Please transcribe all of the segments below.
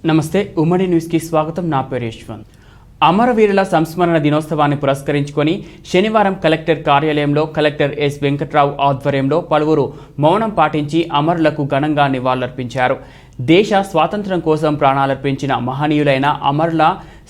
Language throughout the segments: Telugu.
నమస్తే ఉమ్మడి న్యూస్ కి స్వాగతం. నా పేరు యశ్వంత్. అమరవీరుల సంస్మరణ దినోత్సవాన్ని పురస్కరించుకొని శనివారం కలెక్టర్ కార్యాలయంలో కలెక్టర్ ఎస్ వెంకట్రావు ఆధ్వర్యంలో పలువురు మౌనం పాటించి అమరులకు ఘనంగా నివాళులర్పించారు. దేశ స్వాతంత్ర్యం కోసం ప్రాణాలర్పించిన మహనీయులైన అమరుల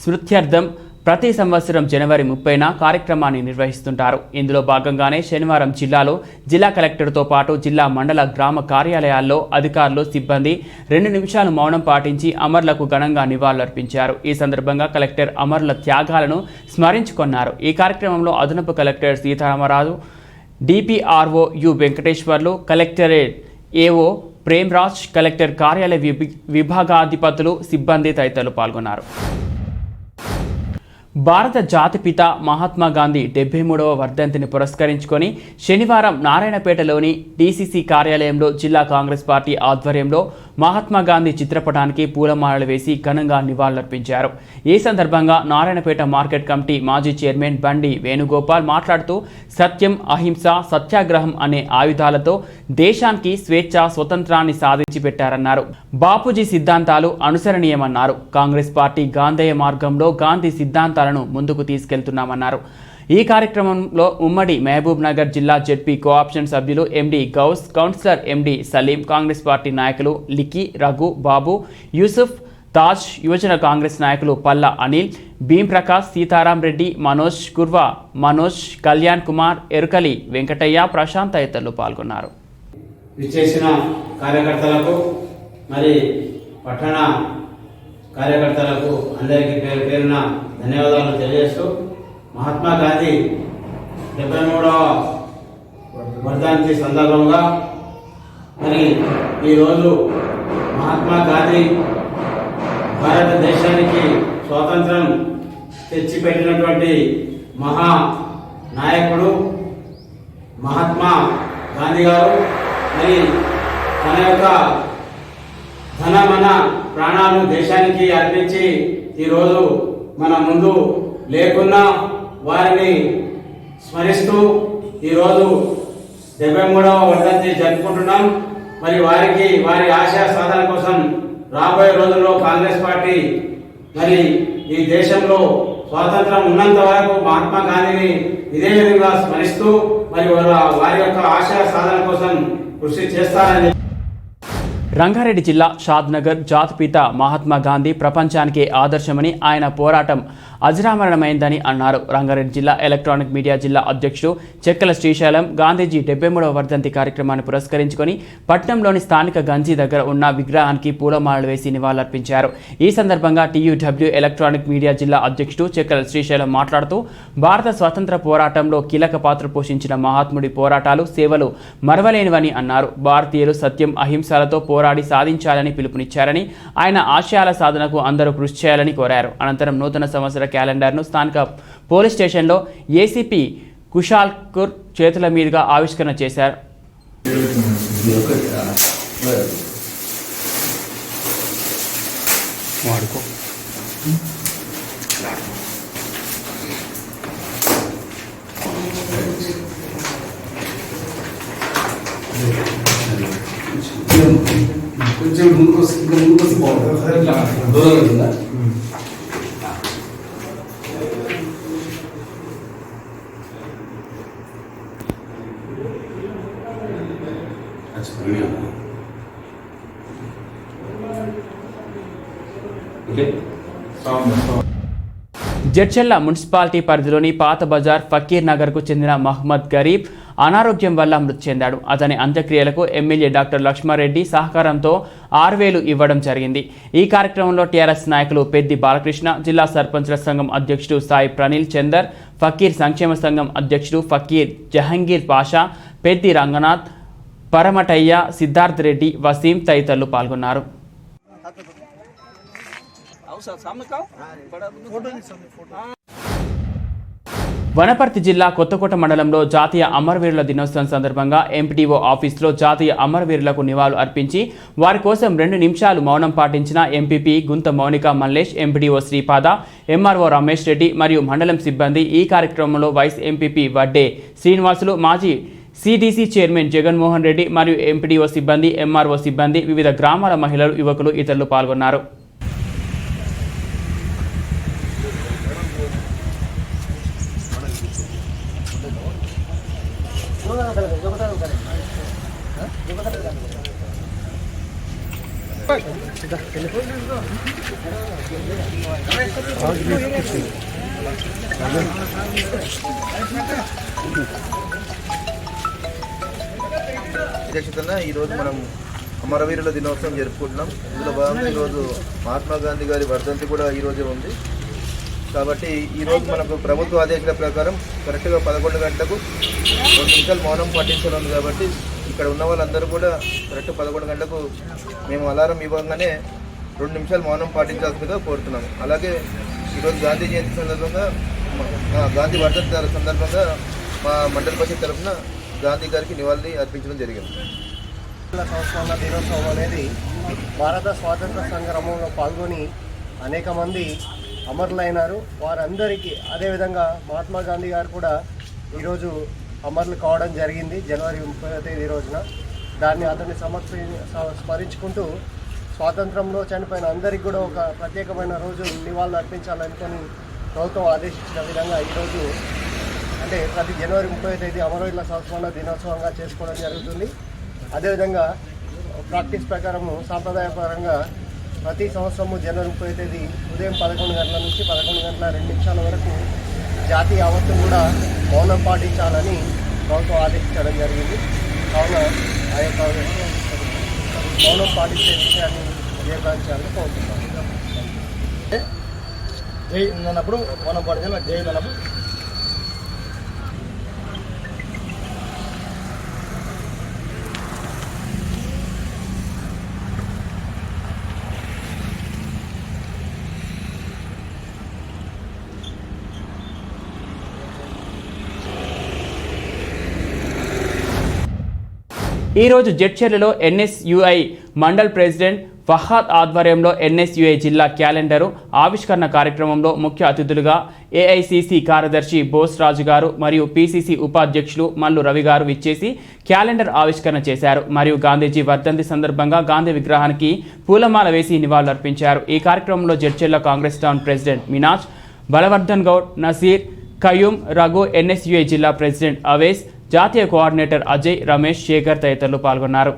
స్మృత్యర్థం ప్రతి సంవత్సరం జనవరి 30న కార్యక్రమాన్ని నిర్వహిస్తుంటారు. ఇందులో భాగంగానే శనివారం జిల్లాలో జిల్లా కలెక్టర్తో పాటు జిల్లా మండల గ్రామ కార్యాలయాల్లో అధికారులు సిబ్బంది 2 నిమిషాలు మౌనం పాటించి అమరులకు ఘనంగా నివాళులర్పించారు. ఈ సందర్భంగా కలెక్టర్ అమరుల త్యాగాలను స్మరించుకున్నారు. ఈ కార్యక్రమంలో అదనపు collector Sitaramaraju, DPRO you Venkateswarlu, collectorate AO Premraj, collector కార్యాలయ విభాగాధిపతులు, సిబ్బంది తదితరులు పాల్గొన్నారు. భారత జాతిపిత మహాత్మా గాంధీ 73వ వర్ధంతిని పురస్కరించుకొని శనివారం నారాయణపేటలోని డీసీసీ కార్యాలయంలో జిల్లా కాంగ్రెస్ పార్టీ ఆధ్వర్యంలో మహాత్మా గాంధీ చిత్రపటానికి పూలమాలలు వేసి ఘనంగా నివాళులర్పించారు. ఈ సందర్భంగా నారాయణపేట మార్కెట్ కమిటీ మాజీ చైర్మన్ బండి వేణుగోపాల్ మాట్లాడుతూ సత్యం, అహింస, సత్యాగ్రహం అనే ఆయుధాలతో దేశానికి స్వేచ్ఛ, స్వతంత్రాన్ని సాధించి పెట్టారన్నారు. బాపూజీ సిద్ధాంతాలు అనుసరణీయమన్నారు. కాంగ్రెస్ పార్టీ గాంధేయ మార్గంలో గాంధీ సిద్ధాంతాలను ముందుకు తీసుకెళ్తున్నామన్నారు. ఈ కార్యక్రమంలో ఉమ్మడి మహబూబ్ నగర్ జిల్లా జెడ్పీ కోఆప్షన్ సభ్యులు ఎండి గౌస్, కౌన్సిలర్ ఎండి సలీం, కాంగ్రెస్ పార్టీ నాయకులు లికి, రఘు, బాబు, యూసుఫ్, తాజ్, యువజన కాంగ్రెస్ నాయకులు పల్ల అనిల్, భీం ప్రకాష్, సీతారాం రెడ్డి, మనోజ్ కుర్వా, మనోజ్, కళ్యాణ్ కుమార్, ఎరుకలి, వెంకటయ్య, ప్రశాంత్ తదితరులు పాల్గొన్నారు. విచ్చేసిన కార్యకర్తలకు మరి పట్టణ కార్యకర్తలకు అందరికీ పేరు పేరున ధన్యవాదాలు తెలియజేస్తూ మహాత్మా గాంధీ 73వ వర్ధంతి సందర్భంగా మరి ఈరోజు మహాత్మా గాంధీ భారతదేశానికి స్వాతంత్రం తెచ్చిపెట్టినటువంటి మహా నాయకుడు మహాత్మా గాంధీ గారు మరి తన యొక్క మన ప్రాణాలు దేశానికి అర్పించి ఈరోజు మన ముందు లేకున్నా వారిని స్మరిస్తూ ఈరోజు 73వ వర్ధంతి జరుపుకుంటున్నాం. మరి వారి ఆశయ సాధన కోసం రాబోయే రోజుల్లో కాంగ్రెస్ పార్టీ మరి ఈ దేశంలో స్వాతంత్రం ఉన్నంత వరకు మహాత్మా గాంధీని ఇదే విధంగా స్మరిస్తూ మరి వారి యొక్క ఆశయ సాధన కోసం కృషి చేస్తారని. రంగారెడ్డి జిల్లా షాద్నగర్ జాతిపిత మహాత్మా గాంధీ ప్రపంచానికి ఆదర్శమని, ఆయన పోరాటం అజరామరణమైందని అన్నారు. రంగారెడ్డి జిల్లా ఎలక్ట్రానిక్ మీడియా జిల్లా అధ్యక్షుడు చెక్కల శ్రీశైలం గాంధీజీ 73వ వర్ధంతి కార్యక్రమాన్ని పురస్కరించుకొని పట్నంలోని స్థానిక గంజి దగ్గర ఉన్న విగ్రహానికి పూలమాలలు వేసి నివాళులర్పించారు. ఈ సందర్భంగా టీయూడబ్ల్యూ ఎలక్ట్రానిక్ మీడియా జిల్లా అధ్యక్షుడు చెక్కల శ్రీశైలం మాట్లాడుతూ భారత స్వతంత్ర పోరాటంలో కీలక పాత్ర పోషించిన మహాత్ముడి పోరాటాలు, సేవలు మరవలేనివని అన్నారు. భారతీయులు సత్యం, అహింసలతో పోరాడి సాధించాలని పిలుపునిచ్చారని, ఆయన ఆశయాల సాధనకు అందరూ కృషి చేయాలని కోరారు. అనంతరం నూతన సంవత్సర క్యాలెండర్ను స్థానిక పోలీస్ స్టేషన్లో ఏసీపీ కుషాల్కర్ చేతుల మీదుగా ఆవిష్కరణ చేశారు. కొంచెం ముందుకు వస్తే బాగుంటుంది. జడ్చెల్ల మున్సిపాలిటీ పరిధిలోని పాత బజార్ ఫకీర్ నగర్కు చెందిన మహమ్మద్ గరీబ్ అనారోగ్యం వల్ల మృతి చెందాడు. అతని అంత్యక్రియలకు ఎమ్మెల్యే డాక్టర్ లక్ష్మారెడ్డి సహకారంతో 6,000 ఇవ్వడం జరిగింది. ఈ కార్యక్రమంలో టీఆర్ఎస్ నాయకులు పెద్ది బాలకృష్ణ, జిల్లా సర్పంచ్ల సంఘం అధ్యక్షుడు సాయి ప్రణీల్ చందర్, ఫకీర్ సంక్షేమ సంఘం అధ్యక్షుడు ఫకీర్ జహంగీర్ పాషా, పెద్ది రంగనాథ్, పరమటయ్య, సిద్ధార్థ్ రెడ్డి, వసీం తదితరులు పాల్గొన్నారు. వనపర్తి జిల్లా కొత్తకోట మండలంలో జాతీయ అమరవీరుల దినోత్సవం సందర్భంగా ఎంపీటీఓ ఆఫీసులో జాతీయ అమరవీరులకు నివాళులు అర్పించి వారి కోసం 2 నిమిషాలు మౌనం పాటించిన ఎంపీపీ గుంత మౌనిక మల్లేష్, ఎంపీడీఓ శ్రీపాద, ఎంఆర్ఓ రమేష్ రెడ్డి మరియు మండలం సిబ్బంది. ఈ కార్యక్రమంలో వైస్ ఎంపీపీ వడ్డే శ్రీనివాసులు, మాజీ సిడిసి చైర్మన్ జగన్మోహన్ రెడ్డి మరియు ఎంపీడీఓ సిబ్బంది, ఎంఆర్ఓ సిబ్బంది, వివిధ గ్రామాల మహిళలు, యువకులు, ఇతరులు పాల్గొన్నారు. అధ్యక్షతన ఈరోజు మనం అమరవీరుల దినోత్సవం జరుపుకుంటున్నాం. ఇందులో భాగంగా ఈరోజు మహాత్మా గాంధీ గారి వర్ధంతి కూడా ఈరోజే ఉంది. కాబట్టి ఈరోజు మనకు ప్రభుత్వ ఆదేశాల ప్రకారం కరెక్ట్గా 11 గంటలకు 2 నిమిషాలు మౌనం పాటించాలి. కాబట్టి ఇక్కడ ఉన్న వాళ్ళందరూ కూడా కరెక్ట్ 11 గంటలకు మేము అలారం ఇవ్వగానే 2 నిమిషాలు మౌనం పాటించాల్సిందిగా కోరుతున్నాము. అలాగే ఈరోజు గాంధీ జయంతి సందర్భంగా గాంధీ వర్ధంతి సందర్భంగా మా మండల పరిషత్ తరఫున గాంధీ గారికి నివాళి అర్పించడం జరిగింది. సంవత్సరాల దినోత్సవం అనేది భారత స్వాతంత్ర సంగ్రామంలో పాల్గొని అనేక మంది అమరులైనారు. వారందరికీ అదేవిధంగా మహాత్మా గాంధీ గారు కూడా ఈరోజు అమరులు కావడం జరిగింది జనవరి 30వ తేదీ రోజున. దాన్ని అతన్ని స్మరించుకుంటూ స్వాతంత్రంలో చనిపోయిన అందరికీ కూడా ఒక ప్రత్యేకమైన రోజు నివాళులు అర్పించాలనుకొని ప్రభుత్వం ఆదేశించిన విధంగా ఈరోజు అంటే ప్రతి జనవరి 30వ తేదీ అమరవీరుల సంస్మరణ దినోత్సవంగా చేసుకోవడం జరుగుతుంది. అదేవిధంగా ప్రాక్టీస్ ప్రకారము సాంప్రదాయపరంగా ప్రతి సంవత్సరము జనవరి 30వ తేదీ ఉదయం 11 గంటల నుంచి 11 గంటల 2 నిమిషాల వరకు జాతీయ యావత్తు కూడా మౌనం పాటించాలని ప్రభుత్వం ఆదేశించడం జరిగింది. కావున ఆ యొక్క మౌనం పాటించే విషయాన్ని వివేకాంశాలను కోరుతున్నాను. జై అన్నప్పుడు మౌనం పాటించాలి. జై అన్నప్పుడు ఈరోజు జడ్చర్లలో ఎన్ఎస్యుఐ మండల్ ప్రెసిడెంట్ ఫహాద్ ఆధ్వర్యంలో ఎన్ఎస్యుఐ జిల్లా క్యాలెండరు ఆవిష్కరణ కార్యక్రమంలో ముఖ్య అతిథులుగా ఏఐసిసి కార్యదర్శి బోస్ రాజు గారు మరియు పిసిసి ఉపాధ్యక్షులు మల్లు రవి గారు విచ్చేసి క్యాలెండర్ ఆవిష్కరణ చేశారు. మరియు గాంధీజీ వర్ధంతి సందర్భంగా గాంధీ విగ్రహానికి పూలమాల వేసి నివాళులర్పించారు. ఈ కార్యక్రమంలో జడ్చర్ల కాంగ్రెస్ టౌన్ ప్రెసిడెంట్ మినాజ్, బలవర్ధన్ గౌడ్, నసీర్, కయూమ్, రఘు, ఎన్ఎస్యుఐ జిల్లా ప్రెసిడెంట్ అవేస్, జాతీయ కోఆర్డినేటర్ అజయ్, రమేష్, శేఖర్ తదితరులు పాల్గొన్నారు.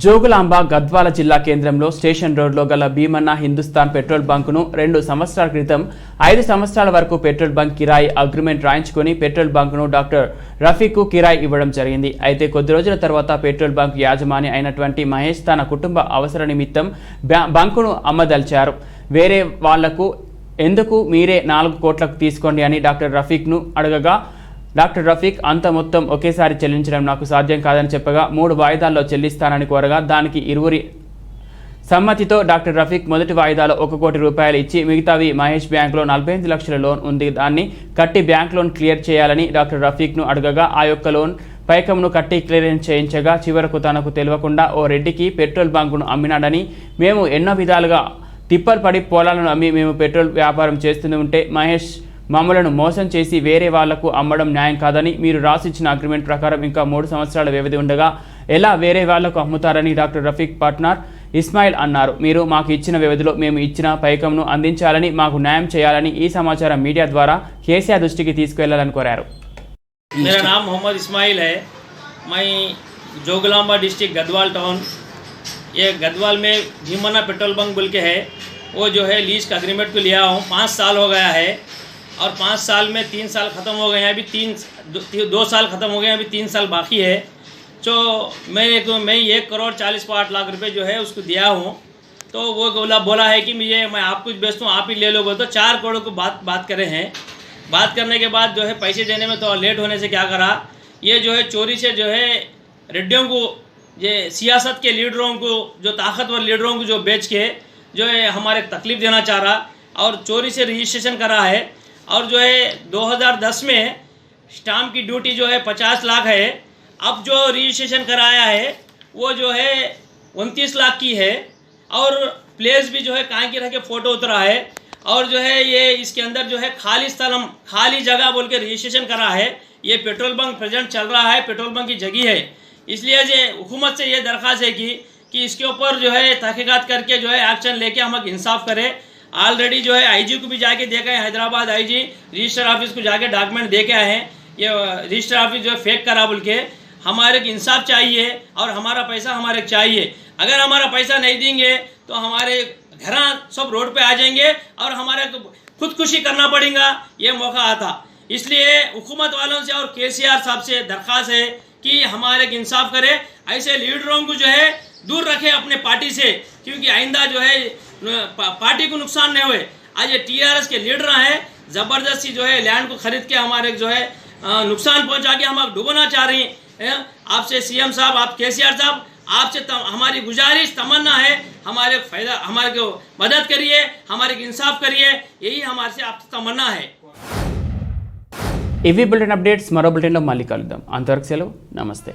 జోగులాంబ గద్వాల జిల్లా కేంద్రంలో స్టేషన్ రోడ్లో గల భీమన్న హిందుస్థాన్ పెట్రోల్ బంకును 2 సంవత్సరాల క్రితం 5 సంవత్సరాల వరకు పెట్రోల్ బంక్ కిరాయి అగ్రిమెంట్ రాయించుకొని పెట్రోల్ బంకును డాక్టర్ రఫీక్కు కిరాయి ఇవ్వడం జరిగింది. అయితే కొద్ది రోజుల తర్వాత పెట్రోల్ బంక్ యాజమాని అయినటువంటి మహేష్ తన కుటుంబ అవసర నిమిత్తం బంకును అమ్మదలిచారు. వేరే వాళ్లకు ఎందుకు, మీరే 4 కోట్లకు తీసుకోండి అని డాక్టర్ రఫీక్ను అడగగా డాక్టర్ రఫీక్ అంత మొత్తం ఒకేసారి చెల్లించడం నాకు సాధ్యం కాదని చెప్పగా 3 వాయిదాల్లో చెల్లిస్తానని కోరగా దానికి ఇరువురి సమ్మతితో డాక్టర్ రఫీక్ మొదటి వాయిదాలో 1 కోటి రూపాయలు ఇచ్చి మిగతావి మహేష్ బ్యాంకులో 45 లక్షల లోన్ ఉంది, దాన్ని కట్టి బ్యాంక్ లోన్ క్లియర్ చేయాలని డాక్టర్ రఫీక్ను అడగగా ఆ యొక్క లోన్ పైకమును కట్టి క్లియరెన్స్ చేయించగా చివరకు తనకు తెలియకుండా ఓ రెడ్డికి పెట్రోల్ బంకును అమ్మినాడని, మేము ఎన్నో విధాలుగా తిప్పలు పడి పొలాలను అమ్మి మేము పెట్రోల్ వ్యాపారం చేస్తూనే ఉంటే మహేష్ మమ్మలను మోసం చేసి వేరే వాళ్లకు అమ్మడం న్యాయం కాదని, మీరు రాసిచ్చిన అగ్రిమెంట్ ప్రకారం ఇంకా 3 సంవత్సరాల వ్యవధి ఉండగా ఎలా వేరే వాళ్లకు అమ్ముతారని డాక్టర్ రఫీక్ పార్ట్నర్ ఇస్మాయిల్ అన్నారు. మీరు మాకు ఇచ్చిన వ్యవధిలో మేము ఇచ్చిన పైకంను అందించాలని, మాకు న్యాయం చేయాలని ఈ సమాచారం మీడియా ద్వారా కేసీఆర్ దృష్టికి తీసుకెళ్లాలని కోరారు. मेरा नाम मोहम्मद इस्माइल है। मैं जोगलांबा डिस्ट्रिक्ट गदवाल टाउन, ये गदवाल में भीमन्ना पेट्रोल बंक बोल के है, वो जो है लीज का अग्रीमेंट को लिया हूँ। 5 साल हो गया है और 5 साल में 3 साल ख़त्म हो गए हैं, अभी 2 साल ख़त्म हो गए हैं, अभी 3 साल बाकी है। तो मैं 1,40,08,00,000 रुपये जो है उसको दिया हूँ। तो वो बोला है कि मैं आप कुछ बेचता हूँ, आप ही ले लोगे। तो 4 करोड़ को बात करे हैं। बात करने के बाद जो है पैसे देने में तो लेट होने से क्या करा, ये जो है चोरी से जो है रेड्डियों को, ये सियासत के लीडरों को, जो ताकतवर लीडरों को जो बेच के जो है हमारे तकलीफ़ देना चाह रहा और चोरी से रजिस्ट्रेशन करा है। और जो है 2010 में स्टाम्प की ड्यूटी जो है 50 लाख है, अब जो रजिस्ट्रेशन कराया है वो जो है 29 लाख की है। और प्लेस भी जो है कहाँ की रह के फ़ोटो उतरा है। और जो है ये इसके अंदर जो है खाली स्थल खाली जगह बोल के रजिस्ट्रेशन करा है। ये पेट्रोल बंक प्रेजेंट चल रहा है, पेट्रोल बंक की जगह है। इसलिए जो हुकूमत से ये दरख्वास्त है कि इसके ऊपर जो है तहकीकात करके जो है एक्शन लेके हमें इंसाफ करे। ऑलरेडी जो है आईजी को भी जाके देखा है, हैदराबाद आईजी रजिस्टर ऑफिस को जाके डॉक्यूमेंट दे के आए हैं। ये रजिस्टर ऑफिस जो है फेक करा बोल के, हमारे को इंसाफ चाहिए और हमारा पैसा हमारे चाहिए। अगर हमारा पैसा नहीं देंगे तो हमारे घर सब रोड पे आ जाएंगे और हमारे खुदकुशी करना पड़ेगा, ये मौका आता। इसलिए हुकूमत वालों से और केसीआर साहब से दरख्वास्त है कि हमारे इंसाफ करे, ऐसे लीडरों को जो है दूर रखे अपने पार्टी से, क्योंकि आइंदा जो है पार्टी को नुकसान नहीं हुए। आज ये टीआरएस के लीडर हैं, ज़बरदस्ती जो है लैंड को खरीद के हमारे जो है नुकसान पहुंचा के हम डुबोना चाह रही हैं। आपसे सीएम साहब, आप केसीआर साहब, आपसे हमारी गुजारिश तमन्ना है, हमारे फायदा हमारे को मदद करिए, हमारे इंसाफ करिए, यही हमारे से आपसे तमन्ना है। ఇవి బులెటిన్ అప్డేట్స్. మరో బులెటిన్లో మళ్ళీ కలుద్దాం. అంతవరకు సెలవు. నమస్తే.